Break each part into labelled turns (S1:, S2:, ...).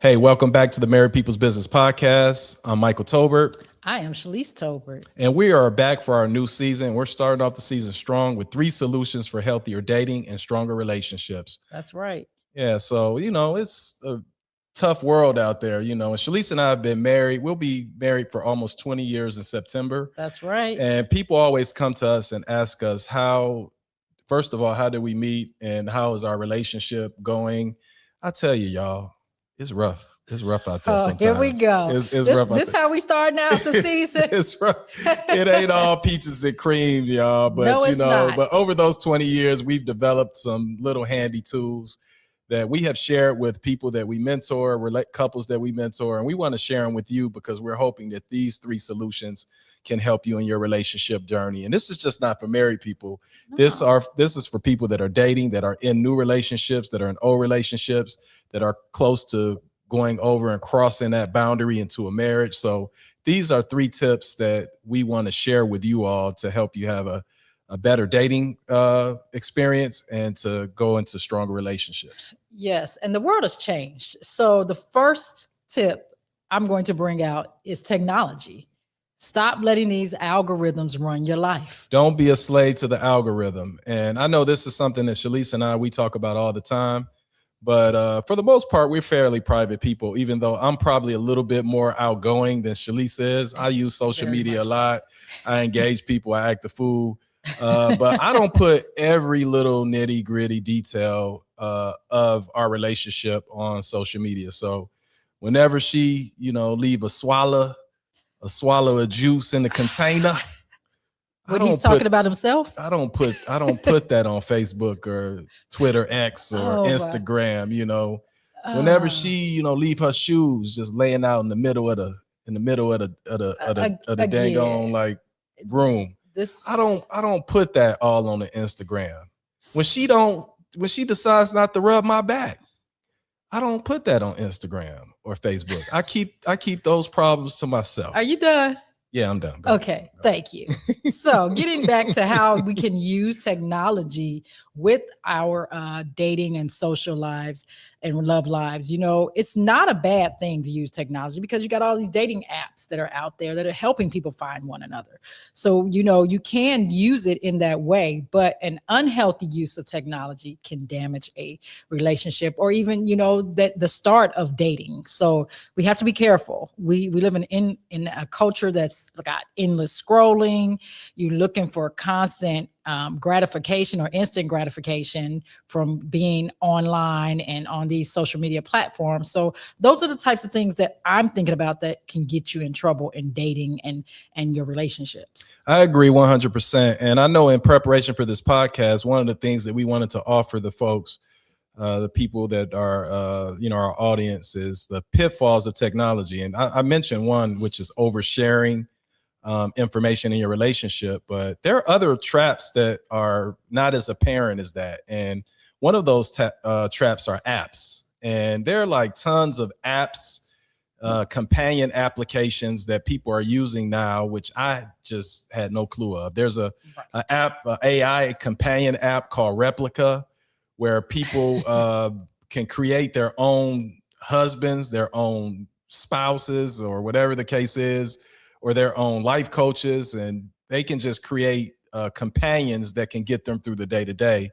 S1: Hey, welcome back to the Married People's Business Podcast. I'm Michael Tolbert.
S2: I am Shalise Tolbert.
S1: And we are back for our new season. We're starting off the season strong with 3 solutions for healthier dating and stronger relationships.
S2: That's right.
S1: Yeah, so, it's a tough world out there, and Shalise and I have been married. We'll be married for almost 20 years in September.
S2: That's right.
S1: And people always come to us and ask us first of all, how did we meet and how is our relationship going? I tell you, y'all, it's rough. It's rough out there sometimes.
S2: Here we go.
S1: It's rough out
S2: this
S1: there.
S2: how we starting out the season.
S1: It's rough. It ain't all peaches and cream, y'all. But
S2: No, it's not.
S1: But over those 20 years, we've developed some little handy tools that we have shared with people that we mentor, couples that we mentor, and we want to share them with you because we're hoping that these 3 solutions can help you in your relationship journey. And this is just not for married people. No. This is for people that are dating, that are in new relationships, that are in old relationships, that are close to going over and crossing that boundary into a marriage. So these are 3 tips that we want to share with you all to help you have a better dating experience and to go into stronger relationships.
S2: Yes. And the world has changed. So the first tip I'm going to bring out is technology. Stop letting these algorithms run your life.
S1: Don't be a slave to the algorithm. And I know this is something that Shalise and we talk about all the time. But for the most part, we're fairly private people, even though I'm probably a little bit more outgoing than Shalise is. I use social media a lot. I engage people. I act the fool. But I don't put every little nitty gritty detail of our relationship on social media. So whenever she, leave a swallow of juice in the container.
S2: When he's talking about himself?
S1: I don't put that on Facebook or Twitter X or Instagram, Whenever she, leave her shoes just laying out in the middle of the dang like room. I don't put that all on the Instagram. When she decides not to rub my back, I don't put that on Instagram or Facebook. I keep those problems to myself.
S2: Are you done?
S1: Yeah, I'm done.
S2: Okay, thank you. So getting back to how we can use technology with our dating and social lives and love lives, it's not a bad thing to use technology because you got all these dating apps that are out there that are helping people find one another. So, you can use it in that way, but an unhealthy use of technology can damage a relationship or even, the start of dating. So we have to be careful. We live in a culture that's got endless scrolling. You're looking for constant gratification or instant gratification from being online and on these social media platforms. So those are the types of things that I'm thinking about that can get you in trouble in dating and your relationships.
S1: I agree 100%. And I know in preparation for this podcast, one of the things that we wanted to offer the folks, the people that are, our audience, is the pitfalls of technology. And I mentioned one, which is oversharing information in your relationship, but there are other traps that are not as apparent as that. And one of those traps are apps. And there are like tons of apps, companion applications that people are using now, which I just had no clue of. There's an AI companion app called Replica, where people can create their own husbands, their own spouses, or whatever the case is, or their own life coaches, and they can just create companions that can get them through the day-to-day.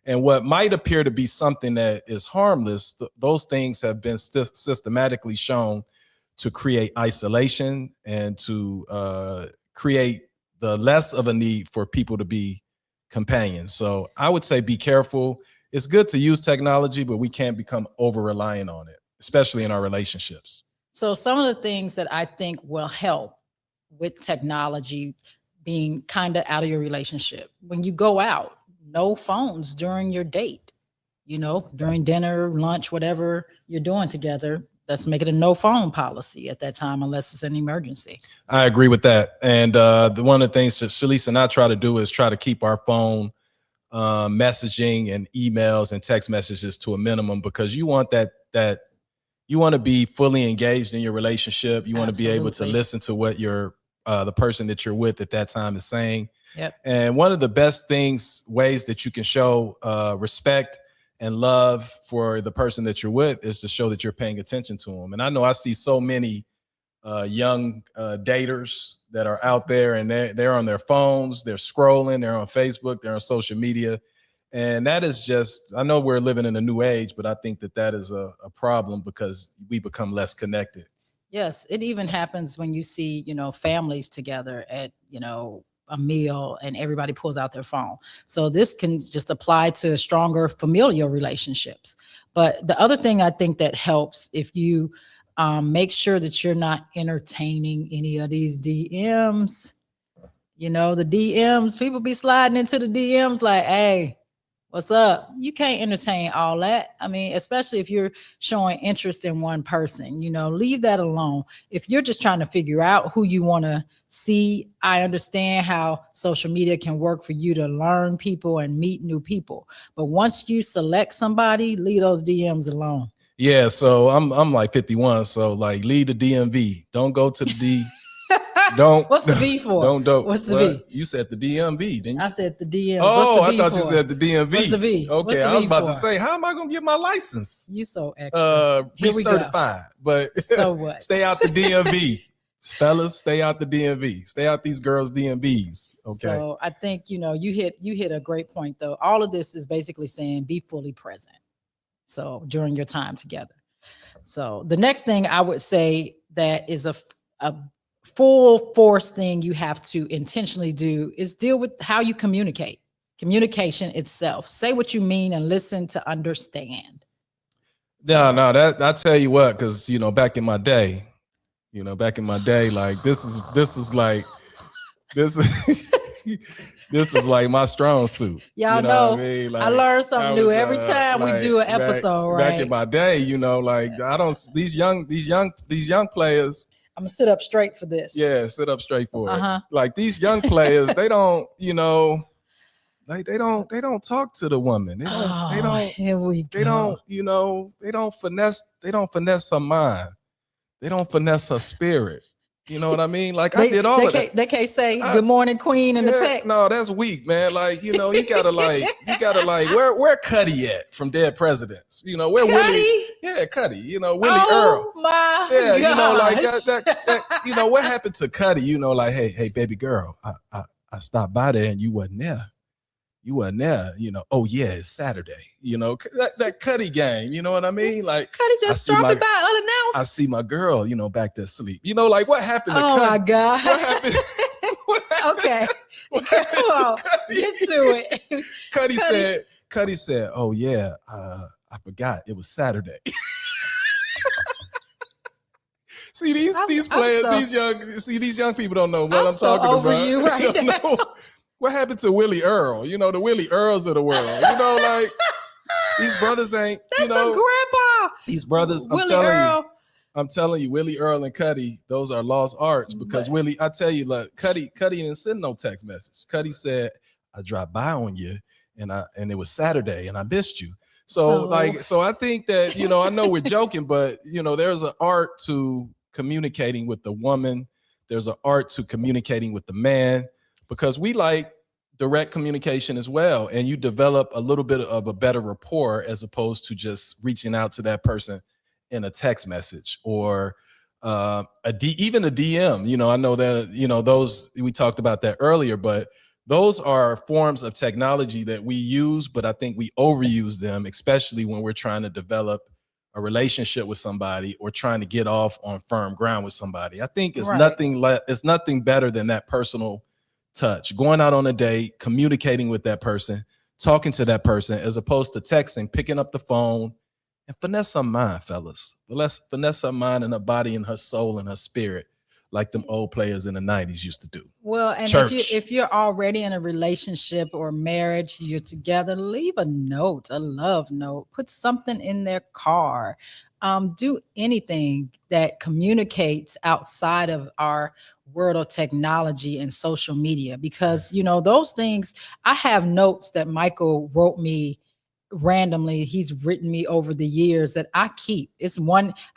S1: And what might appear to be something that is harmless, those things have been systematically shown to create isolation and to create the less of a need for people to be companions. So I would say be careful. It's good to use technology, but we can't become over-reliant on it, especially in our relationships.
S2: So some of the things that I think will help with technology being kind of out of your relationship. When you go out, no phones during your date, during dinner, lunch, whatever you're doing together. Let's make it a no phone policy at that time, unless it's an emergency.
S1: I agree with that. And one of the things that Shalise and I try to do is try to keep our phone messaging and emails and text messages to a minimum, because you want that you want to be fully engaged in your relationship. You want to be able to listen to what the person that you're with at that time is saying.
S2: Yep.
S1: And one of the best ways that you can show respect and love for the person that you're with is to show that you're paying attention to them. And I know I see so many young daters that are out there, and they're on their phones, they're scrolling, they're on Facebook, they're on social media. And that is just, I know we're living in a new age, but I think that is a problem because we become less connected.
S2: Yes, it even happens when you see, families together at, a meal and everybody pulls out their phone. So this can just apply to stronger familial relationships. But the other thing I think that helps, if you make sure that you're not entertaining any of these DMs. The DMs, people be sliding into the DMs like, hey, what's up? You can't entertain all that. I mean, especially if you're showing interest in one person, leave that alone. If you're just trying to figure out who you want to see, I understand how social media can work for you to learn people and meet new people. But once you select somebody, leave those DMs alone.
S1: Yeah, so I'm like 51, so like leave the DMV. Don't go to the D. Don't.
S2: What's the V for?
S1: Don't.
S2: What's the V?
S1: You said the DMV, didn't you?
S2: I said the DMs.
S1: Oh,
S2: What's the V
S1: I thought
S2: for?
S1: you said the DMV.
S2: What's the V?
S1: Okay,
S2: What's the
S1: I was
S2: V
S1: about
S2: for?
S1: to say, how am I gonna get my license?
S2: You so extra. Here we go.
S1: Recertified, but
S2: So what?
S1: Stay out the DMV, fellas. Stay out the DMV. Stay out these girls' DMVs. Okay.
S2: So I think you hit a great point though. All of this is basically saying be fully present. So during your time together. So the next thing I would say that is a full force thing you have to intentionally do is deal with how you communicate. Communication itself. Say what you mean and listen to understand.
S1: No, that I tell you what, because back in my day, like this is like this this is like my strong suit.
S2: Y'all know,
S1: what I mean? Like,
S2: I learn something new every time we do an
S1: back,
S2: episode, right?
S1: Back in my day, like I don't these young players.
S2: I'm gonna sit up straight for this.
S1: Yeah, sit up straight for
S2: Uh-huh.
S1: it. Like these young players, they don't, like they don't talk to the woman. They don't
S2: Here we go.
S1: they don't finesse her mind. They don't finesse her spirit. You know what I mean? Like I did all of that.
S2: They can't say good morning, queen in the text.
S1: No, that's weak, man. Like, you gotta where Cuddy at from Dead Presidents? Where
S2: Cuddy?
S1: Willie? Yeah, Cuddy. Willie
S2: Oh
S1: Earl.
S2: my
S1: Yeah,
S2: gosh.
S1: like that, what happened to Cuddy? Like, hey, baby girl, I stopped by there and you wasn't there. Oh yeah, it's Saturday. That Cuddy game. You know what I mean? Like
S2: Cuddy just dropping by unannounced.
S1: I see my girl, back there asleep. Like what happened to
S2: Oh
S1: Cuddy?
S2: my God.
S1: What happened?
S2: Okay.
S1: What happened
S2: Come on,
S1: to Cuddy?
S2: get to it.
S1: Cuddy said, oh yeah, I forgot it was Saturday. See these players, these young people don't know what I'm
S2: so
S1: talking
S2: over
S1: about.
S2: you right
S1: They don't
S2: now.
S1: know. What happened to Willie Earl? The Willie Earls of the world. Like these brothers ain't.
S2: That's a grandpa.
S1: These brothers.
S2: Willie Earl.
S1: I'm telling you, Willie Earl and Cuddy, those are lost arts because Willie. I tell you, like Cuddy didn't send no text message. Cuddy said, "I dropped by on you, and it was Saturday, and I missed you." So I think that I know we're joking, but there's an art to communicating with the woman. There's an art to communicating with the man. Because we like direct communication as well. And you develop a little bit of a better rapport as opposed to just reaching out to that person in a text message or even a DM. I know that, those, we talked about that earlier, but those are forms of technology that we use, but I think we overuse them, especially when we're trying to develop a relationship with somebody or trying to get off on firm ground with somebody. I think it's nothing better than that personal touch, going out on a date, communicating with that person, talking to that person, as opposed to texting, picking up the phone, and finesse her mind, fellas. Finesse her mind and her body and her soul and her spirit, like them old players in the 90s used to do.
S2: Well, and if you're already in a relationship or marriage, you're together, leave a note, a love note, put something in their car. Do anything that communicates outside of our world of technology and social media, because those things, I have notes that Michael wrote me randomly. He's written me over the years that I keep.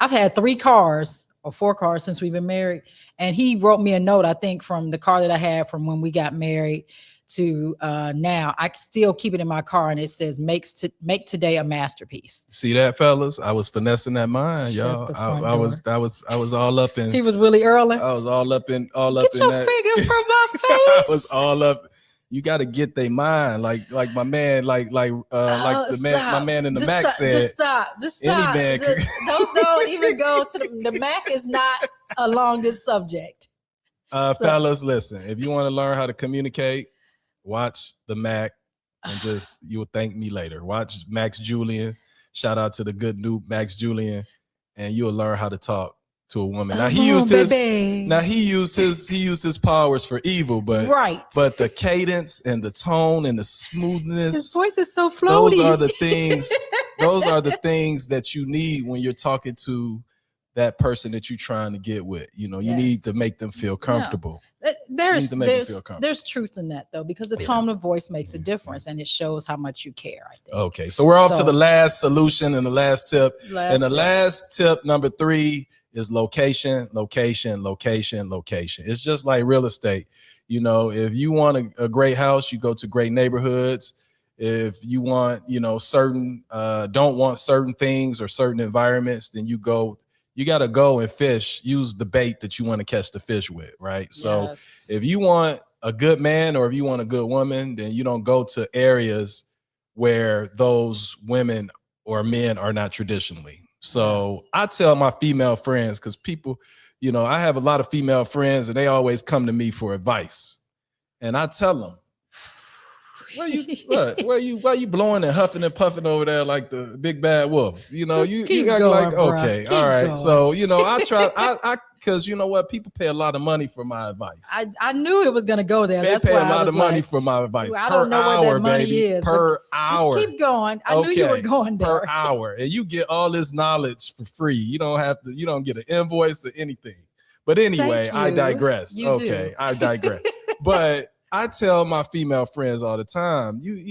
S2: I've had 3 cars or 4 cars since we've been married. And he wrote me a note, I think, from the car that I had from when we got married to now. I still keep it in my car, and it says make today a masterpiece.
S1: See that, fellas? I was finessing that mind,
S2: Shut
S1: y'all.
S2: the front
S1: I was all up in.
S2: He was Willie Earlin.
S1: I was all up in
S2: Get your
S1: that.
S2: finger from my face.
S1: I was all up. You got to get their mind, like my man, like the man, my man in the Mac said.
S2: Just stop.
S1: Any man
S2: Those don't even go to the Mac is not along this subject.
S1: Fellas, listen. If you want to learn how to communicate, watch the Mac, and you will thank me later. Watch Max Julian. Shout out to the good noob Max Julian, and you'll learn how to talk to a woman. Now he used his powers for evil, but but the cadence and the tone and the smoothness,
S2: his voice is so floaty.
S1: Those are the things. Those are the things that you need when you're talking to that person that you're trying to get with. You know, you need to make them feel comfortable.
S2: There's truth in that, though, because the tone of voice makes a difference, and it shows how much you care, I think.
S1: Okay, so we're off to the last solution and the last tip. Last tip, number 3, is location, location, location, location. It's just like real estate. You know, if you want a great house, you go to great neighborhoods. If you want, don't want certain things or certain environments, then you got to go and fish, use the bait that you want to catch the fish with, right? So if you want a good man or if you want a good woman, then you don't go to areas where those women or men are not traditionally. So I tell my female friends, because people, I have a lot of female friends and they always come to me for advice. And I tell them, why you blowing and huffing and puffing over there like the big bad wolf? You act like, okay, all right. Going. So, I try, because you know what? People pay a lot of money for my advice.
S2: I knew it was going to go there.
S1: They pay a lot of money for my advice.
S2: I don't know where that money is.
S1: Per hour.
S2: Just keep going. I knew you were going there.
S1: Per hour. And you get all this knowledge for free. You don't get an invoice or anything. But anyway, I digress. I digress. But I tell my female friends all the time, it's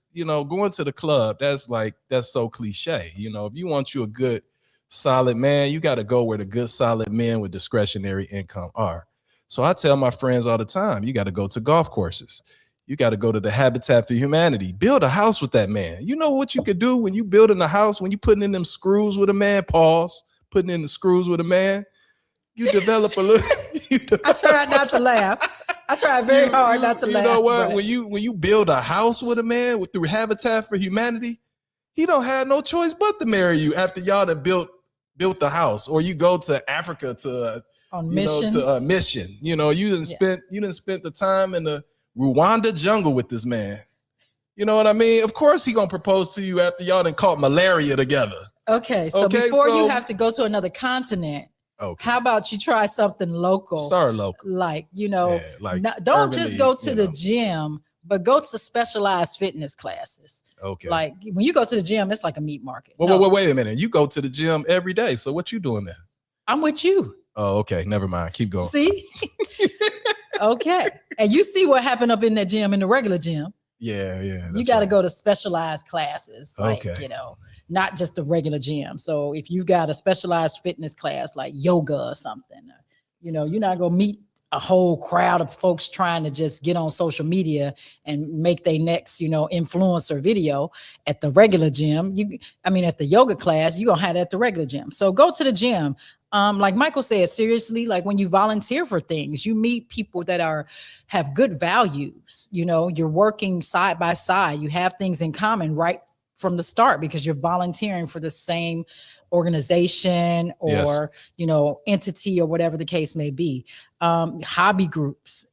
S1: going to the club. That's so cliche. If you want you a good, solid man, you got to go where the good, solid men with discretionary income are. So I tell my friends all the time, you got to go to golf courses. You got to go to the Habitat for Humanity. Build a house with that man. You know what you could do when you building a house, when you putting in them screws with a man, putting in the screws with a man, you develop a little.
S2: I try not to laugh. I try very hard not to laugh.
S1: You know what? But when you build a house with a man through Habitat for Humanity, he don't have no choice but to marry you after y'all done built the house. Or you go to Africa to a mission. You done spent the time in the Rwanda jungle with this man. You know what I mean? Of course he gonna propose to you after y'all done caught malaria together.
S2: Okay, so before you have to go to another continent. Okay. How about you try something local?
S1: Start local.
S2: Don't just go to the gym, but go to specialized fitness classes.
S1: Okay.
S2: Like when you go to the gym, it's like a meat market.
S1: Wait a minute. You go to the gym every day. So what you doing there?
S2: I'm with you.
S1: Oh, okay. Never mind. Keep going.
S2: See? Okay. And you see what happened up in that gym, in the regular gym.
S1: Yeah.
S2: You got to go to specialized classes. Not just the regular gym. So if you've got a specialized fitness class like yoga or something, you're not going to meet a whole crowd of folks trying to just get on social media and make their next, influencer video at the regular gym. At the yoga class, you're going to have it at the regular gym. So go to the gym. Like Michael said, seriously, like when you volunteer for things, you meet people that have good values. You're working side by side. You have things in common, right? From the start, because you're volunteering for the same organization or entity or whatever the case may be. Hobby groups,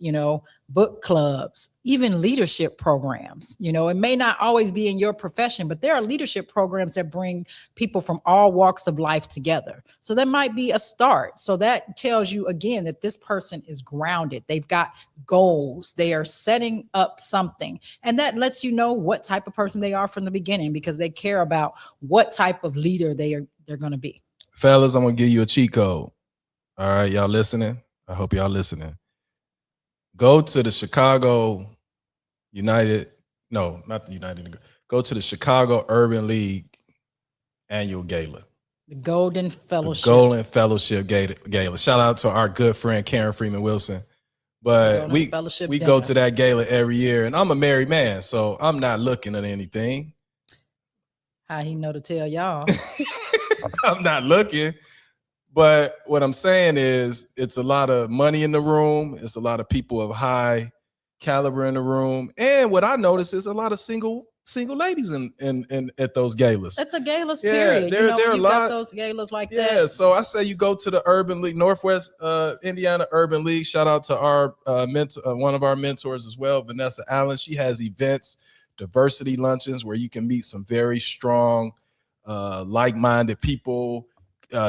S2: book clubs, even leadership programs. It may not always be in your profession, but there are leadership programs that bring people from all walks of life together. So that might be a start. So that tells you again that this person is grounded. They've got goals. They are setting up something. And that lets you know what type of person they are from the beginning, because they care about what type of leader they're going to be.
S1: Fellas, I'm going to give you a cheat code. All right, y'all listening? I hope y'all listening. Go to the Chicago United. No, not the United. Go to the Chicago Urban League annual gala.
S2: The Golden
S1: The
S2: Fellowship.
S1: Golden Fellowship Gala. Shout out to our good friend Karen Freeman Wilson. But
S2: Golden Fellowship
S1: we
S2: dinner.
S1: go to that gala every year, and I'm a married man, so I'm not looking at anything.
S2: How he know to tell y'all?
S1: I'm not looking. But what I'm saying is it's a lot of money in the room. It's a lot of people of high caliber in the room. And what I notice is a lot of single ladies in at those galas.
S2: At the galas,
S1: Yeah,
S2: period.
S1: there are a
S2: you
S1: lot.
S2: got those galas like that.
S1: Yeah, so I say you go to the Urban League, Northwest Indiana Urban League. Shout out to our mentor, one of our mentors as well, Vanessa Allen. She has events, diversity luncheons, where you can meet some very strong, like-minded people.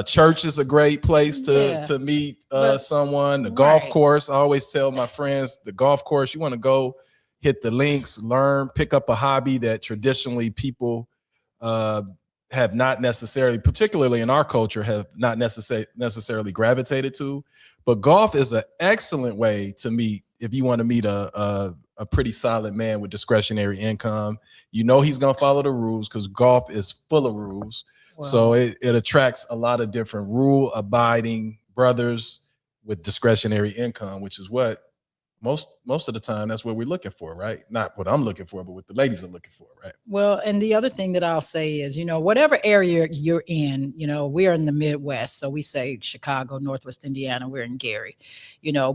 S1: Church is a great place to meet someone. The golf course, I always tell my friends, the golf course, you want to go hit the links, learn, pick up a hobby that traditionally people have not necessarily, particularly in our culture, have not necessarily gravitated to. But golf is an excellent way to meet if you want to meet a pretty solid man with discretionary income. You know he's going to follow the rules because golf is full of rules. Wow. So it attracts a lot of different rule-abiding brothers with discretionary income, which is what most of the time that's what we're looking for, right? Not what I'm looking for, but what the ladies are looking for, right?
S2: Well, and the other thing that I'll say is, whatever area you're in, we're in the Midwest. So we say Chicago, Northwest Indiana, we're in Gary,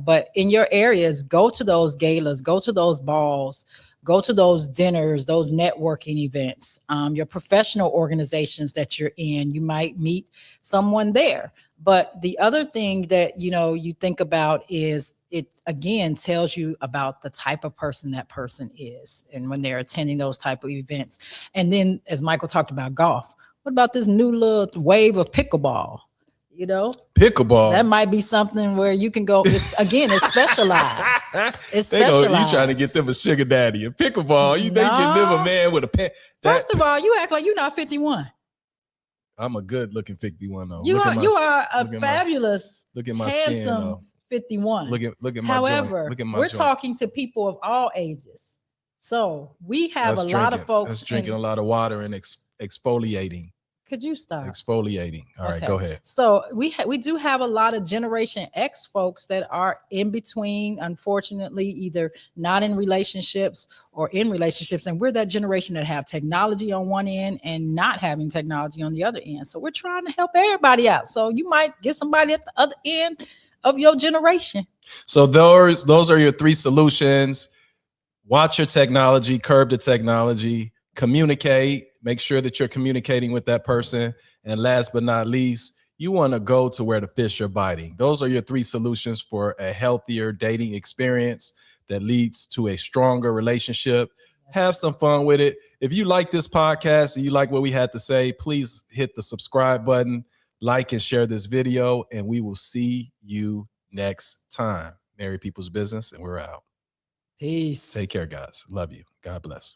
S2: but in your areas, go to those galas, go to those balls, go to those dinners, those networking events, your professional organizations that you're in, you might meet someone there. But the other thing that, you think about is it, again, tells you about the type of person that person is. And when they're attending those type of events. And then, as Michael talked about golf, what about this new little wave of pickleball?
S1: Pickleball.
S2: That might be something where you can go. It's specialized. It's specialized.
S1: You trying to get them a sugar daddy. A pickleball, they get them a man with a pen.
S2: First of all, you act like you're not 51.
S1: I'm a good looking 51 though.
S2: You are a fabulous,
S1: look at my
S2: handsome
S1: skin, though.
S2: 51.
S1: Look at my
S2: However,
S1: joint. Look at my
S2: we're
S1: joint.
S2: talking to people of all ages. So we have lot of folks
S1: that's drinking a lot of water and exfoliating.
S2: Could you stop?
S1: Exfoliating. All right, go ahead.
S2: So we do have a lot of Generation X folks that are in between, unfortunately, either not in relationships or in relationships. And we're that generation that have technology on one end and not having technology on the other end. So we're trying to help everybody out. So you might get somebody at the other end of your generation.
S1: So those are your three solutions. Watch your technology, curb the technology, communicate. Make sure that you're communicating with that person. And last but not least, you want to go to where the fish are biting. Those are your three solutions for a healthier dating experience that leads to a stronger relationship. Have some fun with it. If you like this podcast and you like what we had to say, please hit the subscribe button, like and share this video, and we will see you next time. Married People's Business, and we're out.
S2: Peace.
S1: Take care, guys. Love you. God bless.